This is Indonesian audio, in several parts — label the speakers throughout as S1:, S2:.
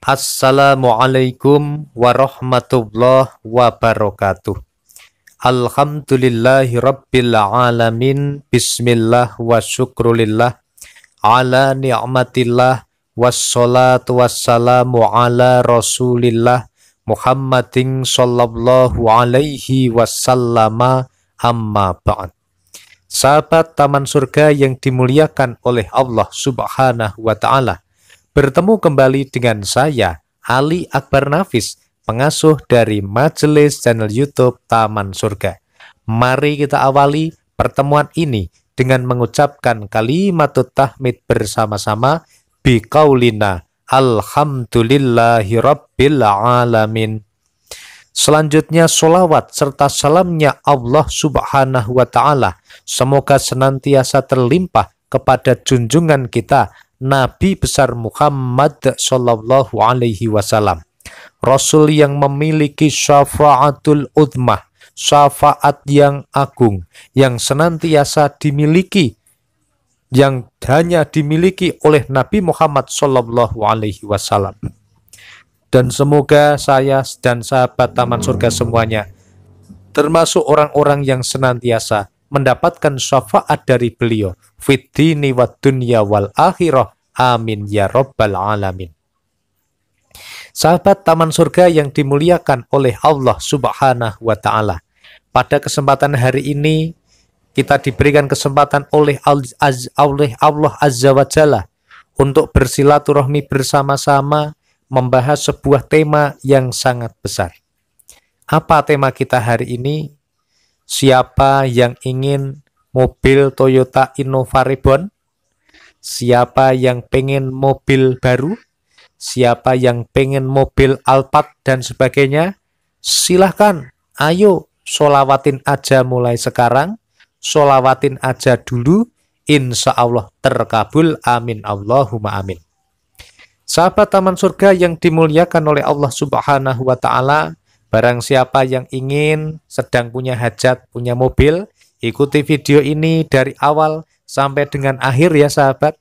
S1: Assalamualaikum warahmatullahi wabarakatuh. Alhamdulillahi rabbil alamin. Bismillah wa syukrulillah ala ni'matillah. Wassalatu wassalamu ala rasulillah Muhammadin sallallahu alaihi wasallama, amma ba'd. Sahabat Taman Surga yang dimuliakan oleh Allah subhanahu wa ta'ala, bertemu kembali dengan saya, Ali Akbar Nafis, pengasuh dari majelis channel YouTube Taman Surga. Mari kita awali pertemuan ini dengan mengucapkan kalimatut tahmid bersama-sama biqaulina alhamdulillahi rabbil alamin. Selanjutnya sholawat serta salamnya Allah subhanahu wa ta'ala semoga senantiasa terlimpah kepada junjungan kita Nabi besar Muhammad sallallahu alaihi wasallam, Rasul yang memiliki syafaatul udmah, syafaat yang agung, yang senantiasa dimiliki, yang hanya dimiliki oleh Nabi Muhammad sallallahu alaihi wasallam. Dan semoga saya dan sahabat Taman Surga semuanya termasuk orang-orang yang senantiasa mendapatkan syafaat dari beliau fid dini wad dunya wal akhirah, amin ya rabbal alamin. Sahabat Taman Surga yang dimuliakan oleh Allah subhanahu wa ta'ala, pada kesempatan hari ini kita diberikan kesempatan oleh Allah azza wa jalla untuk bersilaturahmi bersama-sama membahas sebuah tema yang sangat besar. Apa tema kita hari ini? Siapa yang ingin mobil Toyota Innova Reborn? Siapa yang pengen mobil baru? Siapa yang pengen mobil Alphard dan sebagainya? Silahkan, ayo sholawatin aja mulai sekarang. Sholawatin aja dulu, insya Allah terkabul, amin Allahumma amin. Sahabat Taman Surga yang dimuliakan oleh Allah subhanahu wa ta'ala, barang siapa yang ingin sedang punya hajat, punya mobil, ikuti video ini dari awal sampai dengan akhir ya sahabat.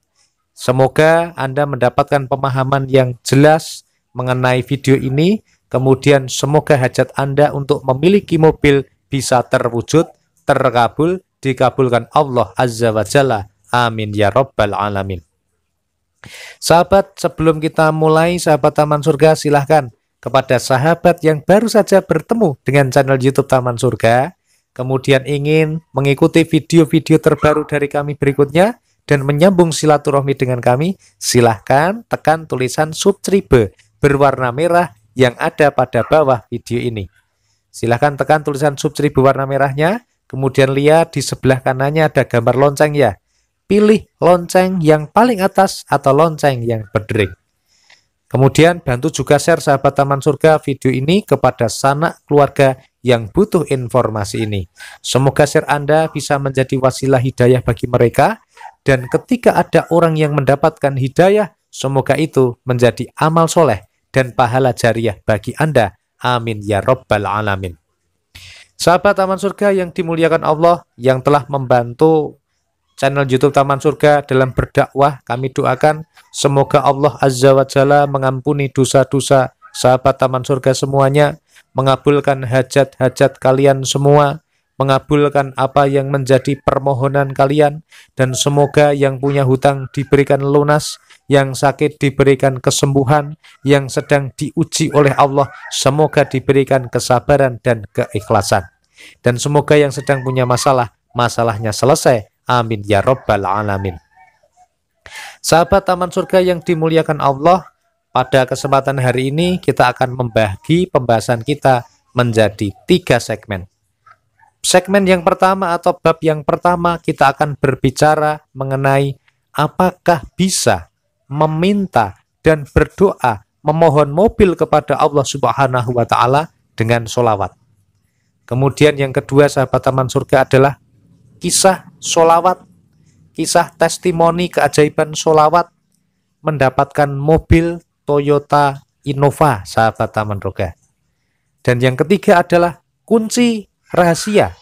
S1: Semoga Anda mendapatkan pemahaman yang jelas mengenai video ini. Kemudian semoga hajat Anda untuk memiliki mobil bisa terwujud, terkabul, dikabulkan Allah azza wa jalla. Amin ya rabbal alamin. Sahabat, sebelum kita mulai, sahabat Taman Surga, silahkan kepada sahabat yang baru saja bertemu dengan channel YouTube Taman Surga, kemudian ingin mengikuti video-video terbaru dari kami berikutnya dan menyambung silaturahmi dengan kami, silahkan tekan tulisan subscribe berwarna merah yang ada pada bawah video ini. Silahkan tekan tulisan subscribe warna merahnya, kemudian lihat di sebelah kanannya ada gambar lonceng ya. Pilih lonceng yang paling atas atau lonceng yang berdering. Kemudian bantu juga share sahabat Taman Surga video ini kepada sanak keluarga yang butuh informasi ini. Semoga share Anda bisa menjadi wasilah hidayah bagi mereka, dan ketika ada orang yang mendapatkan hidayah, semoga itu menjadi amal soleh dan pahala jariah bagi Anda. Amin ya rabbal alamin. Sahabat Taman Surga yang dimuliakan Allah yang telah membantu channel YouTube Taman Surga dalam berdakwah, kami doakan semoga Allah azza wa jalla mengampuni dosa-dosa sahabat Taman Surga semuanya, mengabulkan hajat-hajat kalian semua, mengabulkan apa yang menjadi permohonan kalian, dan semoga yang punya hutang diberikan lunas, yang sakit diberikan kesembuhan, yang sedang diuji oleh Allah semoga diberikan kesabaran dan keikhlasan, dan semoga yang sedang punya masalah, masalahnya selesai. Amin ya rabbal alamin. Sahabat Taman Surga yang dimuliakan Allah, pada kesempatan hari ini kita akan membagi pembahasan kita menjadi 3 segmen. Segmen yang pertama atau bab yang pertama, kita akan berbicara mengenai apakah bisa meminta dan berdoa memohon mobil kepada Allah subhanahu wa ta'ala dengan sholawat. Kemudian yang kedua sahabat Taman Surga adalah kisah sholawat, kisah testimoni keajaiban sholawat mendapatkan mobil Toyota Innova sahabat Taman Surga. Dan yang ketiga adalah kunci rahasia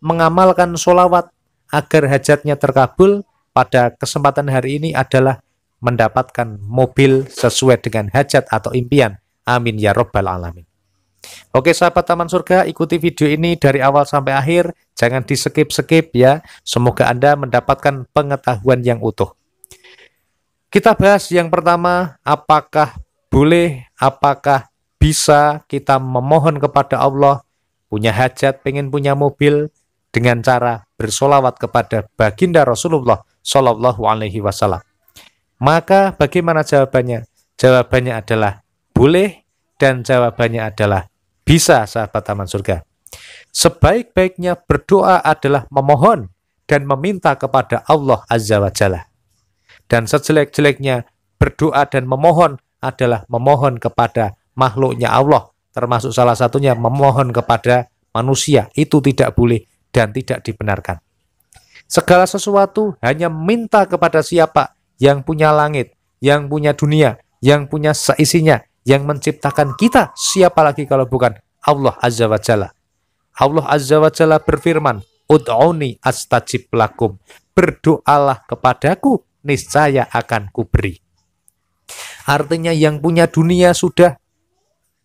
S1: mengamalkan sholawat agar hajatnya terkabul. Pada kesempatan hari ini adalah mendapatkan mobil sesuai dengan hajat atau impian. Amin ya Rabbal Alamin. Oke sahabat Taman Surga, ikuti video ini dari awal sampai akhir. Jangan di skip-skip ya. Semoga Anda mendapatkan pengetahuan yang utuh. Kita bahas yang pertama, apakah boleh, apakah bisa kita memohon kepada Allah, punya hajat, pengen punya mobil, dengan cara bersolawat kepada baginda Rasulullah Shallallahu Alaihi Wasallam. Maka bagaimana jawabannya? Jawabannya adalah boleh dan jawabannya adalah bisa sahabat Taman Surga. Sebaik-baiknya berdoa adalah memohon dan meminta kepada Allah Azza wa Jalla. Dan sejelek-jeleknya berdoa dan memohon adalah memohon kepada makhluknya Allah. Termasuk salah satunya memohon kepada manusia. Itu tidak boleh dan tidak dibenarkan. Segala sesuatu hanya minta kepada siapa? Yang punya langit, yang punya dunia, yang punya seisinya, yang menciptakan kita. Siapa lagi kalau bukan Allah Azza wa Jalla. Allah Azza wa Jalla berfirman, Ud'uni astajib lakum. Berdoalah kepadaku, niscaya akan kuberi. Artinya yang punya dunia sudah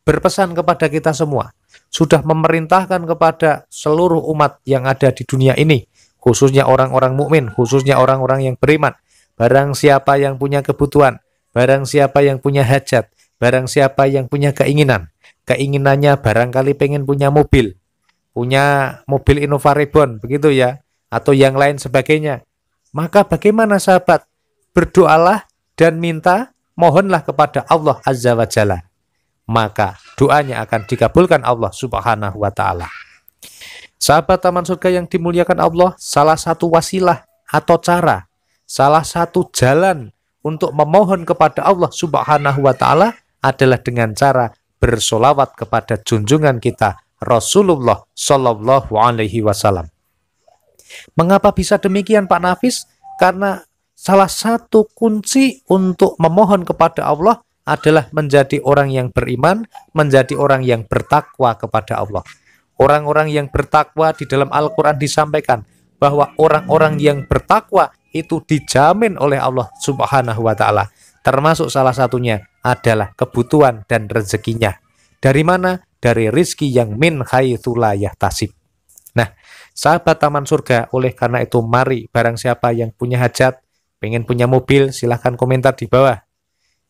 S1: berpesan kepada kita semua. Sudah memerintahkan kepada seluruh umat yang ada di dunia ini. Khususnya orang-orang mukmin, khususnya orang-orang yang beriman. Barang siapa yang punya kebutuhan, barang siapa yang punya hajat, barang siapa yang punya keinginan. Keinginannya barangkali pengen punya mobil Innova Reborn, begitu ya, atau yang lain sebagainya. Maka bagaimana sahabat? Berdoalah dan minta, mohonlah kepada Allah Azza wa Jalla. Maka doanya akan dikabulkan Allah Subhanahu wa Ta'ala. Sahabat Taman Surga yang dimuliakan Allah, salah satu wasilah atau cara, salah satu jalan untuk memohon kepada Allah Subhanahu wa Ta'ala adalah dengan cara bersolawat kepada junjungan kita Rasulullah Shallallahu Alaihi Wasallam. Mengapa bisa demikian Pak Nafis? Karena salah satu kunci untuk memohon kepada Allah adalah menjadi orang yang beriman, menjadi orang yang bertakwa kepada Allah. Orang-orang yang bertakwa di dalam Al-Quran disampaikan bahwa orang-orang yang bertakwa itu dijamin oleh Allah Subhanahu wa Ta'ala. Termasuk salah satunya adalah kebutuhan dan rezekinya. Dari mana? Dari rizki yang min haitsu la yahtasib. Nah, sahabat Taman Surga, oleh karena itu mari barang siapa yang punya hajat, pengen punya mobil, silahkan komentar di bawah.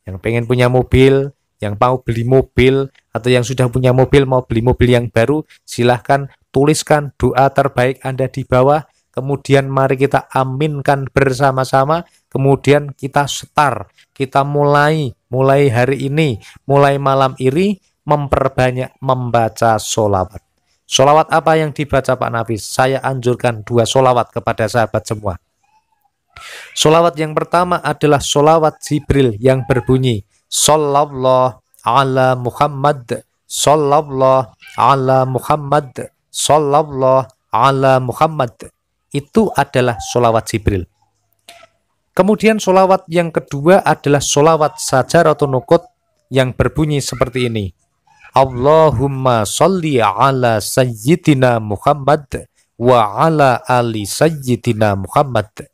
S1: Yang pengen punya mobil, yang mau beli mobil, atau yang sudah punya mobil mau beli mobil yang baru, silahkan tuliskan doa terbaik Anda di bawah. Kemudian mari kita aminkan bersama-sama. Kemudian kita start, kita mulai hari ini, mulai malam ini memperbanyak membaca sholawat. Sholawat apa yang dibaca Pak Nafis? Saya anjurkan 2 sholawat kepada sahabat semua. Sholawat yang pertama adalah sholawat Jibril yang berbunyi Sallallahu ala Muhammad, Sallallahu ala Muhammad, Sallallahu ala Muhammad. Itu adalah sholawat Jibril. Kemudian sholawat yang kedua adalah sholawat Sajaratun Nuqut yang berbunyi seperti ini. Allahumma sholli ala Sayyidina Muhammad wa ala ali Sayyidina Muhammad.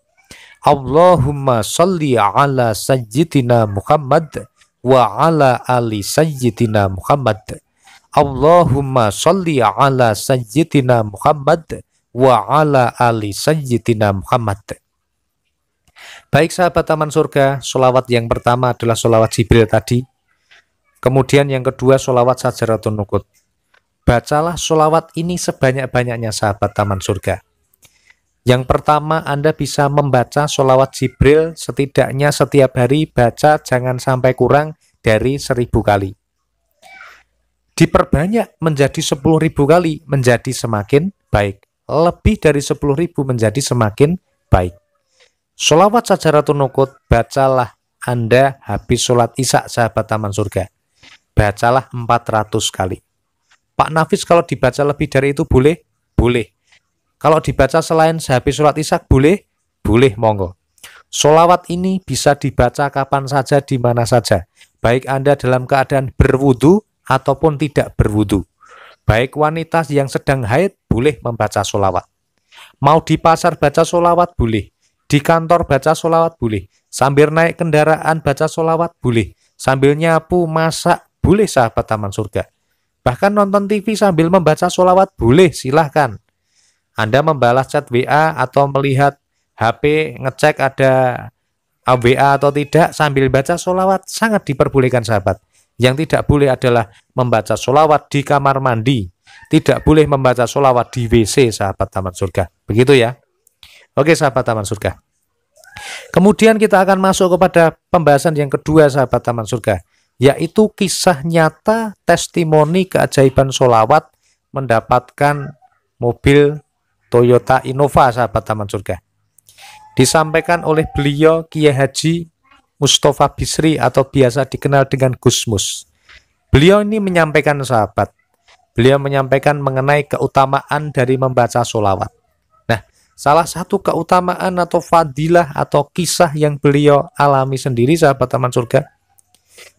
S1: Allahumma sholli ala Sayyidina Muhammad wa ala ali Sayyidina Muhammad. Allahumma sholli ala Sayyidina Muhammad wa ala ali Sayyidina Muhammad. Baik sahabat Taman Surga, sholawat yang pertama adalah sholawat Jibril tadi. Kemudian yang kedua sholawat Sajaratun Nuqut. Bacalah sholawat ini sebanyak-banyaknya sahabat Taman Surga. Yang pertama, Anda bisa membaca sholawat Jibril setidaknya setiap hari, baca jangan sampai kurang dari 1000 kali. Diperbanyak menjadi 10.000 kali, menjadi semakin baik. Lebih dari 10.000 menjadi semakin baik. Sholawat Sajaratun Nuqut, bacalah Anda habis sholat isya sahabat Taman Surga. Bacalah 400 kali. Pak Nafis kalau dibaca lebih dari itu boleh? Boleh. Kalau dibaca selain sehabis sholat isya boleh? Boleh, monggo. Sholawat ini bisa dibaca kapan saja, di mana saja. Baik Anda dalam keadaan berwudu ataupun tidak berwudu. Baik wanita yang sedang haid boleh membaca sholawat. Mau di pasar baca sholawat boleh. Di kantor baca sholawat boleh. Sambil naik kendaraan baca sholawat boleh. Sambil nyapu, masak boleh sahabat taman surga. Bahkan nonton TV sambil membaca sholawat boleh, silahkan. Anda membalas chat WA atau melihat HP, ngecek ada WA atau tidak sambil baca sholawat sangat diperbolehkan sahabat. Yang tidak boleh adalah membaca sholawat di kamar mandi. Tidak boleh membaca sholawat di WC sahabat taman surga. Begitu ya. Oke sahabat taman surga. Kemudian kita akan masuk kepada pembahasan yang kedua sahabat taman surga, yaitu kisah nyata testimoni keajaiban sholawat mendapatkan mobil Toyota Innova sahabat taman surga. Disampaikan oleh beliau Kiai Haji Mustafa Bisri atau biasa dikenal dengan Gusmus. Beliau ini menyampaikan sahabat, beliau menyampaikan mengenai keutamaan dari membaca sholawat. Nah, salah satu keutamaan atau fadilah atau kisah yang beliau alami sendiri sahabat taman surga,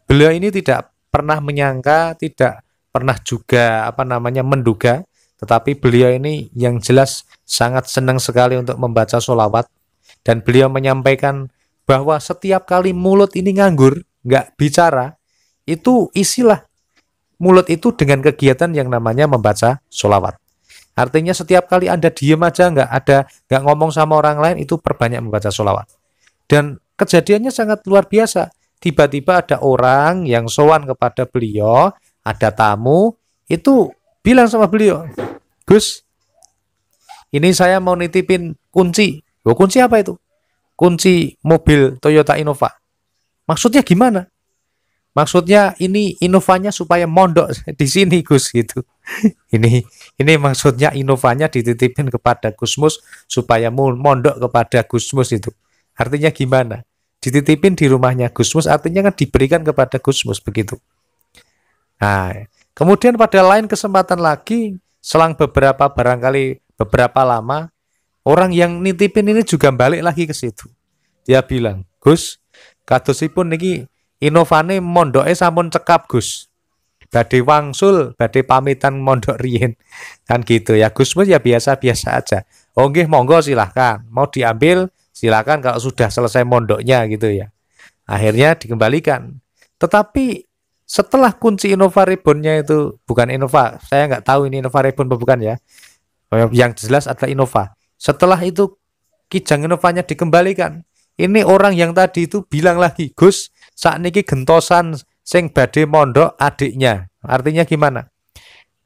S1: beliau ini tidak pernah menyangka, tidak pernah juga menduga, tetapi beliau ini yang jelas sangat senang sekali untuk membaca sholawat. Dan beliau menyampaikan bahwa setiap kali mulut ini nganggur, nggak bicara, itu isilah mulut itu dengan kegiatan yang namanya membaca sholawat. Artinya setiap kali Anda diem aja, nggak ngomong sama orang lain, itu perbanyak membaca sholawat. Dan kejadiannya sangat luar biasa. Tiba-tiba ada orang yang sowan kepada beliau, ada tamu, itu bilang sama beliau, Gus, ini saya mau nitipin kunci. Loh, kunci apa itu? Kunci mobil Toyota Innova. Maksudnya gimana? Maksudnya ini Innovanya supaya mondok di sini Gus gitu. Ini maksudnya Innovanya dititipin kepada Gusmus supaya mondok kepada Gusmus itu. Artinya gimana? Dititipin di rumahnya Gusmus artinya kan diberikan kepada Gusmus begitu. Nah, kemudian pada lain kesempatan lagi selang beberapa lama orang yang nitipin ini juga balik lagi ke situ. Dia bilang, Gus, kadosipun niki Innovane mondoke sampun cekap Gus. Badhe wangsul, badhe pamitan mondok riyin. Kan gitu ya. Gusmus ya biasa-biasa aja. Oh nggih, monggo silahkan. Mau diambil silahkan kalau sudah selesai mondoknya gitu ya. Akhirnya dikembalikan. Tetapi setelah kunci Innova Reborn-nya itu bukan Innova, saya nggak tahu ini Innova Reborn atau bukan ya. Yang jelas adalah Innova. Setelah itu kijang Innovanya dikembalikan. Ini orang yang tadi itu bilang lagi, Gus, sakniki gentosan sing badhe mondok adiknya. Artinya gimana?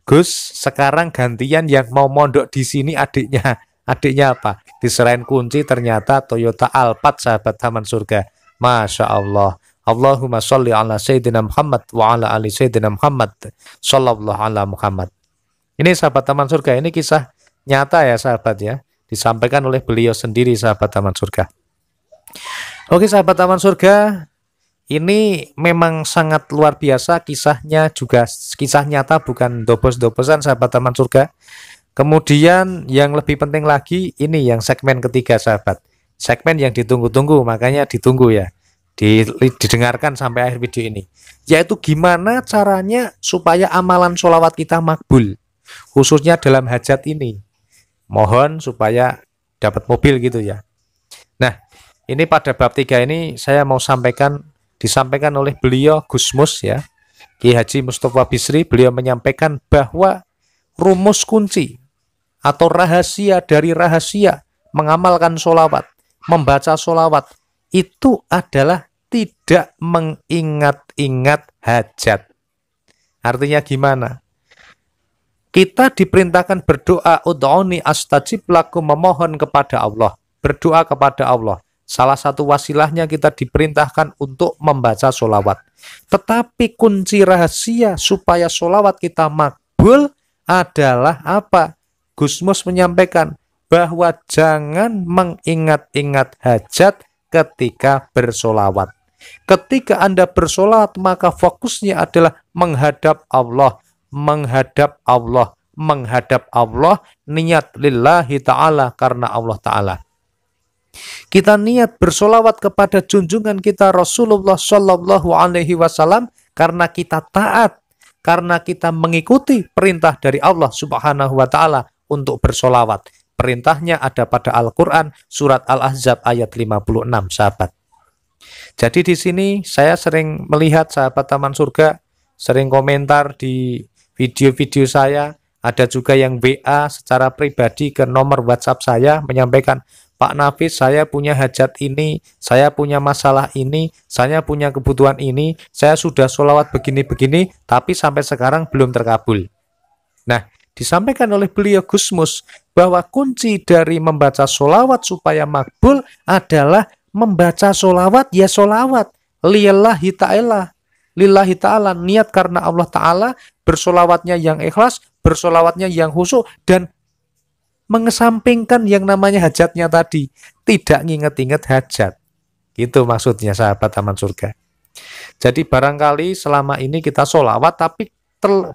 S1: Gus, sekarang gantian yang mau mondok di sini adiknya. Adiknya apa? Diserahin kunci ternyata Toyota Alphard sahabat taman surga. Masya Allah. Allahumma sholli ala Sayyidina Muhammad wa ala ali Sayyidina Muhammad sallallahu ala Muhammad. Ini sahabat taman surga, ini kisah nyata ya sahabat ya. Disampaikan oleh beliau sendiri sahabat taman surga. Oke sahabat taman surga, ini memang sangat luar biasa kisahnya, juga kisah nyata bukan dobos-dobosan sahabat taman surga. Kemudian yang lebih penting lagi, ini yang segmen ketiga sahabat. Segmen yang ditunggu-tunggu, makanya ditunggu ya. Didengarkan sampai akhir video ini. Yaitu gimana caranya supaya amalan sholawat kita makbul. Khususnya dalam hajat ini. Mohon supaya dapat mobil gitu ya. Nah, ini pada bab 3 ini saya mau disampaikan oleh beliau Gusmus ya. Kiai Haji Mustafa Bisri, beliau menyampaikan bahwa rumus kunci atau rahasia dari rahasia mengamalkan sholawat, membaca sholawat, itu adalah tidak mengingat-ingat hajat. Artinya gimana? Kita diperintahkan berdoa, ud'uni astajib lakum, memohon kepada Allah, berdoa kepada Allah. Salah satu wasilahnya kita diperintahkan untuk membaca sholawat. Tetapi kunci rahasia supaya sholawat kita makbul adalah apa? Gusmus menyampaikan bahwa jangan mengingat-ingat hajat ketika bersolawat. Ketika Anda bersolawat, maka fokusnya adalah menghadap Allah, menghadap Allah, menghadap Allah, niat lillahi ta'ala, karena Allah ta'ala. Kita niat bersolawat kepada junjungan kita Rasulullah Shallallahu Alaihi Wasallam karena kita taat, karena kita mengikuti perintah dari Allah Subhanahu Wa Taala untuk bersolawat. Perintahnya ada pada Al-Quran, surat Al-Ahzab ayat 56, sahabat. Jadi di sini saya sering melihat sahabat Taman Surga, sering komentar di video-video saya, ada juga yang WA secara pribadi ke nomor WhatsApp saya, menyampaikan, Pak Nafis, saya punya hajat ini, saya punya masalah ini, saya punya kebutuhan ini, saya sudah sholawat begini-begini, tapi sampai sekarang belum terkabul. Nah, disampaikan oleh beliau Gusmus bahwa kunci dari membaca sholawat supaya makbul adalah membaca sholawat ya sholawat lillahi ta'ala, lillahi ta'ala, niat karena Allah Ta'ala, bersolawatnya yang ikhlas, bersolawatnya yang khusyuk, dan mengesampingkan yang namanya hajatnya tadi, tidak nginget-inget hajat. Gitu maksudnya sahabat Taman Surga. Jadi barangkali selama ini kita sholawat, tapi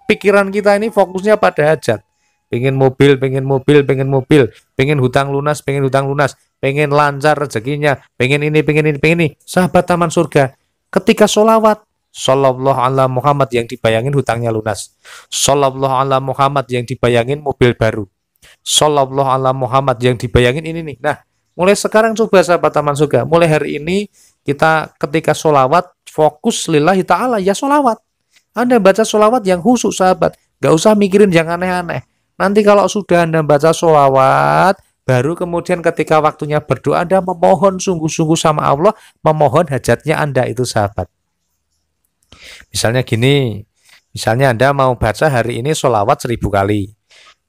S1: pikiran kita ini fokusnya pada hajat. Pengen mobil, pengen mobil, pengen mobil, pengen hutang lunas, pengen lancar rezekinya, pengen ini, pengen ini, pengen ini. Sahabat Taman Surga, ketika sholawat, Shallallahu ala Muhammad, yang dibayangin hutangnya lunas. Shallallahu ala Muhammad, yang dibayangin mobil baru. Shallallahu ala Muhammad, yang dibayangin ini nih. Nah, mulai sekarang coba sahabat Taman Surga, mulai hari ini kita ketika sholawat fokus lillahi ta'ala ya sholawat. Anda baca sholawat yang khusyuk sahabat, gak usah mikirin yang aneh-aneh. Nanti kalau sudah Anda baca sholawat, baru kemudian ketika waktunya berdoa Anda memohon sungguh-sungguh sama Allah, memohon hajatnya Anda itu sahabat. Misalnya gini, misalnya Anda mau baca hari ini sholawat 1000 kali.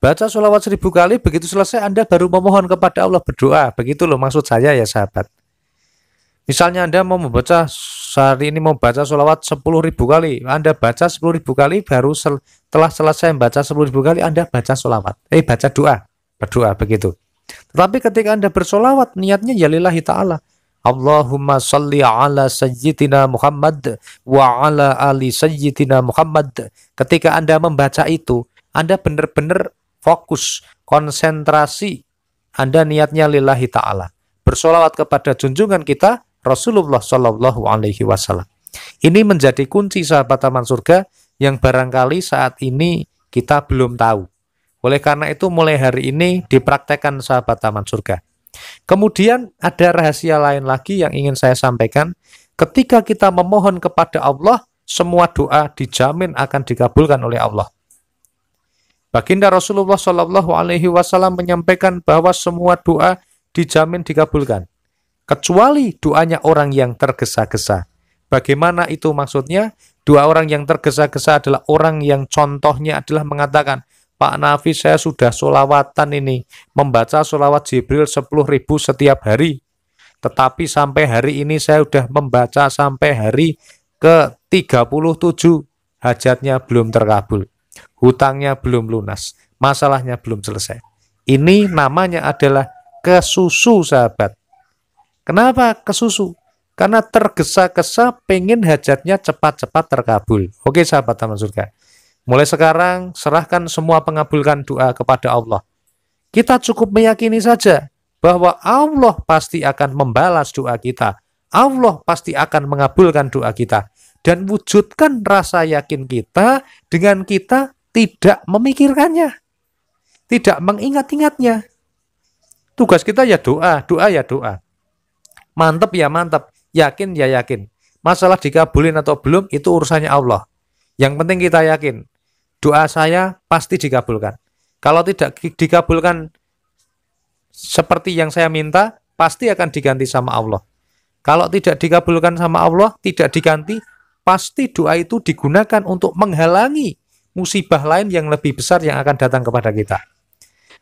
S1: Baca sholawat 1000 kali, begitu selesai Anda baru memohon kepada Allah, berdoa. Begitu loh maksud saya ya sahabat. Misalnya Anda mau membaca hari ini mau baca sholawat 10.000 kali, Anda baca 10.000 kali, baru setelah selesai membaca 10.000 kali Anda baca sholawat, baca doa, berdoa begitu. Tetapi ketika Anda bersolawat, niatnya ya lillahi ta'ala. Allahumma salli ala sayyidina Muhammad wa ala ali sayyidina Muhammad. Ketika Anda membaca itu, Anda benar-benar fokus, konsentrasi, Anda niatnya lillahi ta'ala, bersolawat kepada junjungan kita Rasulullah Shallallahu Alaihi Wasallam. Ini menjadi kunci sahabat Taman Surga yang barangkali saat ini kita belum tahu. Oleh karena itu mulai hari ini dipraktekkan sahabat Taman Surga. Kemudian ada rahasia lain lagi yang ingin saya sampaikan. Ketika kita memohon kepada Allah, semua doa dijamin akan dikabulkan oleh Allah. Baginda Rasulullah Shallallahu Alaihi Wasallam menyampaikan bahwa semua doa dijamin dikabulkan, kecuali doanya orang yang tergesa-gesa. Bagaimana itu maksudnya? Doa orang yang tergesa-gesa adalah orang yang contohnya adalah mengatakan, Pak Nafis, saya sudah sholawatan ini, membaca sholawat Jibril 10.000 setiap hari, tetapi sampai hari ini saya sudah membaca sampai hari ke-37, hajatnya belum terkabul, hutangnya belum lunas, masalahnya belum selesai. Ini namanya adalah kesusu sahabat. Kenapa kesusu? Karena tergesa-gesa pengen hajatnya cepat-cepat terkabul. Oke sahabat Taman Surga, mulai sekarang serahkan semua pengabulkan doa kepada Allah. Kita cukup meyakini saja bahwa Allah pasti akan membalas doa kita. Allah pasti akan mengabulkan doa kita. Dan wujudkan rasa yakin kita dengan kita tidak memikirkannya, tidak mengingat-ingatnya. Tugas kita ya doa, doa ya doa. Mantap ya mantap, yakin ya yakin. Masalah dikabulin atau belum itu urusannya Allah. Yang penting kita yakin, doa saya pasti dikabulkan. Kalau tidak dikabulkan seperti yang saya minta, pasti akan diganti sama Allah. Kalau tidak dikabulkan sama Allah, tidak diganti, pasti doa itu digunakan untuk menghalangi musibah lain yang lebih besar yang akan datang kepada kita.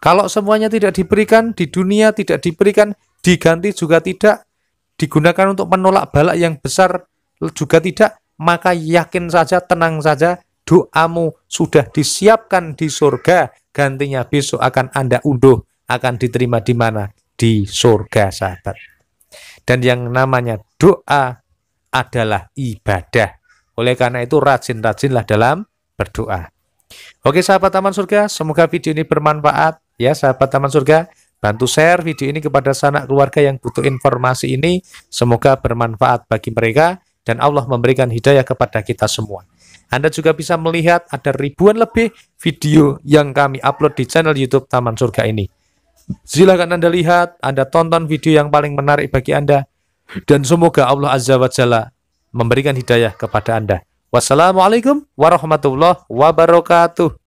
S1: Kalau semuanya tidak diberikan, di dunia tidak diberikan, diganti juga tidak, digunakan untuk menolak bala yang besar juga tidak, maka yakin saja, tenang saja, doamu sudah disiapkan di surga, gantinya besok akan Anda unduh, akan diterima di mana? Di surga sahabat. Dan yang namanya doa adalah ibadah. Oleh karena itu rajin-rajinlah dalam berdoa. Oke sahabat Taman Surga, semoga video ini bermanfaat. Ya sahabat Taman Surga, bantu share video ini kepada sanak keluarga yang butuh informasi ini. Semoga bermanfaat bagi mereka dan Allah memberikan hidayah kepada kita semua. Anda juga bisa melihat ada ribuan lebih video yang kami upload di channel YouTube Taman Surga ini. Silahkan Anda lihat, Anda tonton video yang paling menarik bagi Anda. Dan semoga Allah Azza wa Jalla memberikan hidayah kepada Anda. Wassalamualaikum warahmatullahi wabarakatuh.